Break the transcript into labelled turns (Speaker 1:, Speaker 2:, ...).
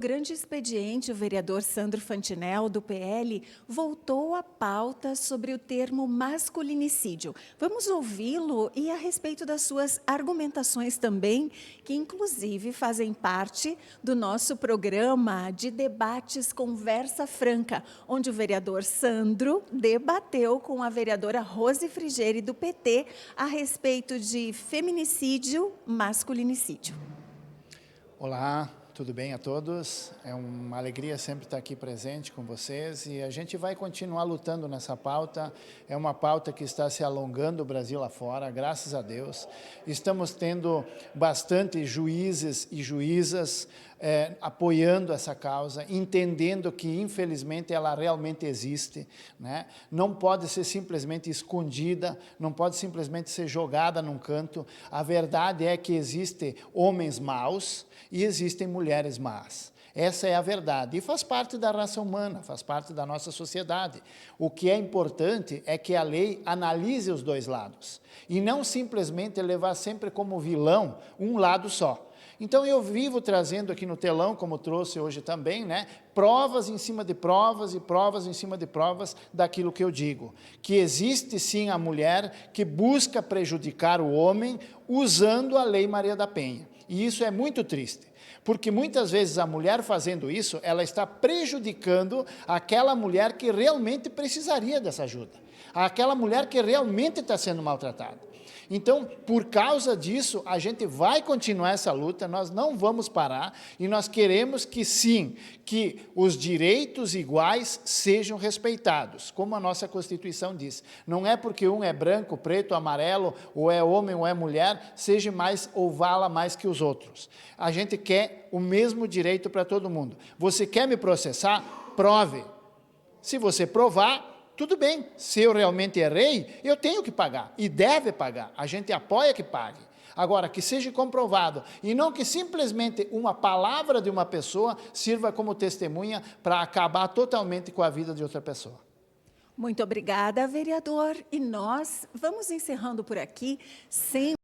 Speaker 1: Grande expediente, o vereador Sandro Fantinel, do PL, voltou à pauta sobre o termo masculinicídio. Vamos ouvi-lo e a respeito das suas argumentações também, que inclusive fazem parte do nosso programa de debates Conversa Franca, onde o vereador Sandro debateu com a vereadora Rose Frigeri, do PT, a respeito de feminicídio, masculinicídio.
Speaker 2: Olá, tudo bem a todos? É uma alegria sempre estar aqui presente com vocês e a gente vai continuar lutando nessa pauta. É uma pauta que está se alongando o Brasil afora, graças a Deus. Estamos tendo bastante juízes e juízas apoiando essa causa, entendendo que, infelizmente, ela realmente existe, né? Não pode ser simplesmente escondida, não pode simplesmente ser jogada num canto. A verdade é que existem homens maus e existem mulheres más. Essa é a verdade e faz parte da raça humana, faz parte da nossa sociedade. O que é importante é que a lei analise os dois lados e não simplesmente levar sempre como vilão um lado só. Então eu vivo trazendo aqui no telão, como trouxe hoje também, né, provas em cima de provas e provas em cima de provas daquilo que eu digo. Que existe sim a mulher que busca prejudicar o homem usando a Lei Maria da Penha. E isso é muito triste. Porque muitas vezes a mulher fazendo isso, ela está prejudicando aquela mulher que realmente precisaria dessa ajuda. Aquela mulher que realmente está sendo maltratada. Então, por causa disso, a gente vai continuar essa luta, nós não vamos parar e nós queremos que sim, que os direitos iguais sejam respeitados, como a nossa Constituição diz. Não é porque um é branco, preto, amarelo, ou é homem ou é mulher, seja mais ou vala mais que os outros. A gente quer o mesmo direito para todo mundo. Você quer me processar? Prove. Se você provar, tudo bem, se eu realmente errei, eu tenho que pagar, e deve pagar, a gente apoia que pague. Agora, que seja comprovado, e não que simplesmente uma palavra de uma pessoa sirva como testemunha para acabar totalmente com a vida de outra pessoa.
Speaker 1: Muito obrigada, vereador. E nós vamos encerrando por aqui, sempre